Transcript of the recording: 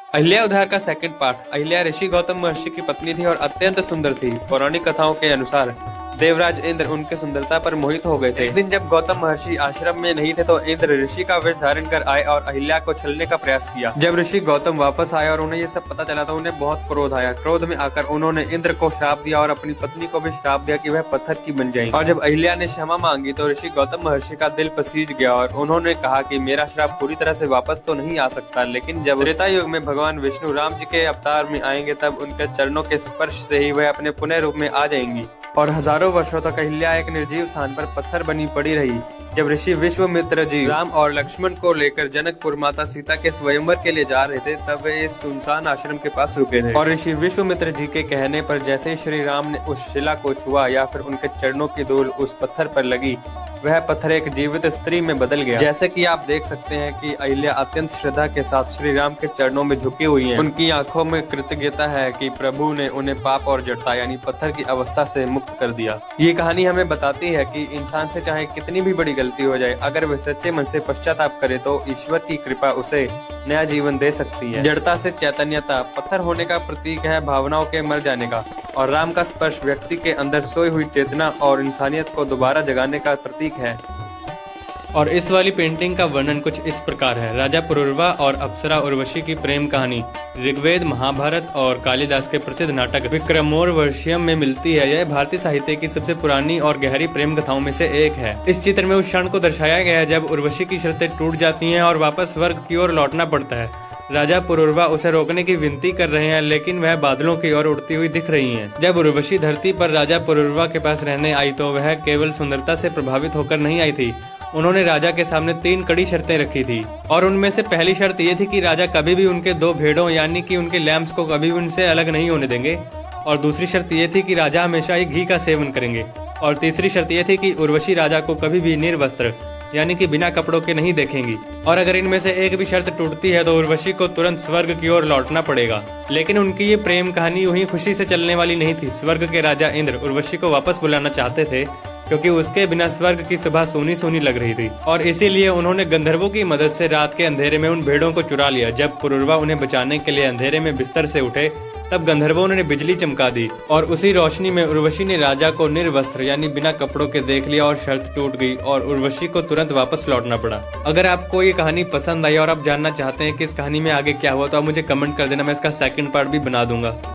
अहिल्या का second part. Ahilya ऋषि गौतम महर्षि की पत्नी थी और अत्यंत सुंदर थी। पौराणिक कथाओं के अनुसार देवराज इंद्र उनके सुंदरता पर मोहित हो गए थे। एक दिन जब गौतम महर्षि आश्रम में नहीं थे तो इंद्र ऋषि का वेश धारण कर आए और अहिल्या को छलने का प्रयास किया। जब ऋषि गौतम वापस आए और उन्हें ये सब पता चला तो उन्हें बहुत क्रोध आया। क्रोध में आकर उन्होंने इंद्र को श्राप दिया और अपनी पत्नी को भी श्राप दिया कि वह पत्थर की बन जाएंगी। और जब अहिल्या ने क्षमा मांगी तो ऋषि गौतम महर्षि का दिल पसीज गया और उन्होंने कहा कि मेरा श्राप पूरी तरह से वापस तो नहीं आ सकता, लेकिन जब त्रेता युग में भगवान विष्णु राम जी के अवतार में आएंगे तब उनके चरणों के स्पर्श से ही वह अपने पुनः रूप में आ जाएंगी। और हजारों वर्षों तक अहिल्या एक निर्जीव स्थान पर पत्थर बनी पड़ी रही। जब ऋषि विश्वामित्र जी राम और लक्ष्मण को लेकर जनकपुर माता सीता के स्वयंवर के लिए जा रहे थे तब वे इस सुनसान आश्रम के पास रुके थे। और ऋषि विश्वामित्र जी के कहने पर जैसे ही श्री राम ने उस शिला को छुआ या फिर उनके चरणों की धूल उस पत्थर पर लगी, वह पत्थर एक जीवित स्त्री में बदल गया। जैसे कि आप देख सकते हैं कि अहिल्या अत्यंत श्रद्धा के साथ श्री राम के चरणों में झुकी हुई हैं। उनकी आंखों में कृतज्ञता है कि प्रभु ने उन्हें पाप और जड़ता यानी पत्थर की अवस्था से मुक्त कर दिया। ये कहानी हमें बताती है कि इंसान से चाहे कितनी भी बड़ी गलती हो जाए, अगर वह सच्चे मन से पश्चाताप करे तो ईश्वर की कृपा उसे नया जीवन दे सकती है। जड़ता से चैतन्यता, पत्थर होने का प्रतीक है भावनाओं के मर जाने का, और राम का स्पर्श व्यक्ति के अंदर सोई हुई चेतना और इंसानियत को दोबारा जगाने का प्रतीक है। और इस वाली पेंटिंग का वर्णन कुछ इस प्रकार है। राजा पुरुरवा और अप्सरा उर्वशी की प्रेम कहानी ऋग्वेद, महाभारत और कालिदास के प्रसिद्ध नाटक विक्रमोर्वशीयम में मिलती है। यह भारतीय साहित्य की सबसे पुरानी और गहरी प्रेम कथाओं में से एक है। इस चित्र में उस क्षण को दर्शाया गया है जब उर्वशी की शर्तें टूट जाती हैं और वापस स्वर्ग की ओर लौटना पड़ता है। राजा पुरुरवा उसे रोकने की विनती कर रहे हैं लेकिन वह बादलों की ओर उड़ती हुई दिख रही हैं। जब उर्वशी धरती पर राजा पुरुरवा के पास रहने आई तो वह केवल सुंदरता से प्रभावित होकर नहीं आई थी। उन्होंने राजा के सामने 3 कड़ी शर्तें रखी थी और उनमें से पहली शर्त ये थी कि राजा कभी भी उनके 2 भेड़ों यानी कि उनके लैम्प्स को कभी भी उनसे अलग नहीं होने देंगे। और दूसरी शर्त ये थी कि राजा हमेशा ही घी का सेवन करेंगे। और तीसरी शर्त यह थी कि उर्वशी राजा को कभी भी निर्वस्त्र यानी कि बिना कपड़ों के नहीं देखेंगी। और अगर इनमें से एक भी शर्त टूटती है तो उर्वशी को तुरंत स्वर्ग की ओर लौटना पड़ेगा। लेकिन उनकी ये प्रेम कहानी यूं ही खुशी से चलने वाली नहीं थी। स्वर्ग के राजा इंद्र उर्वशी को वापस बुलाना चाहते थे क्योंकि उसके बिना स्वर्ग की सुबह सोनी सोनी लग रही थी, और इसीलिए उन्होंने गंधर्वों की मदद से रात के अंधेरे में उन भेड़ों को चुरा लिया। जब पुरुरवा उन्हें बचाने के लिए अंधेरे में बिस्तर से उठे तब गंधर्वों ने बिजली चमका दी और उसी रोशनी में उर्वशी ने राजा को निर्वस्त्र यानी बिना कपड़ों के देख लिया और शर्त टूट गई और उर्वशी को तुरंत वापस लौटना पड़ा। अगर आपको ये कहानी पसंद आई और आप जानना चाहते हैं कि इस कहानी में आगे क्या हुआ तो आप मुझे कमेंट कर देना, मैं इसका सेकंड पार्ट भी बना दूंगा।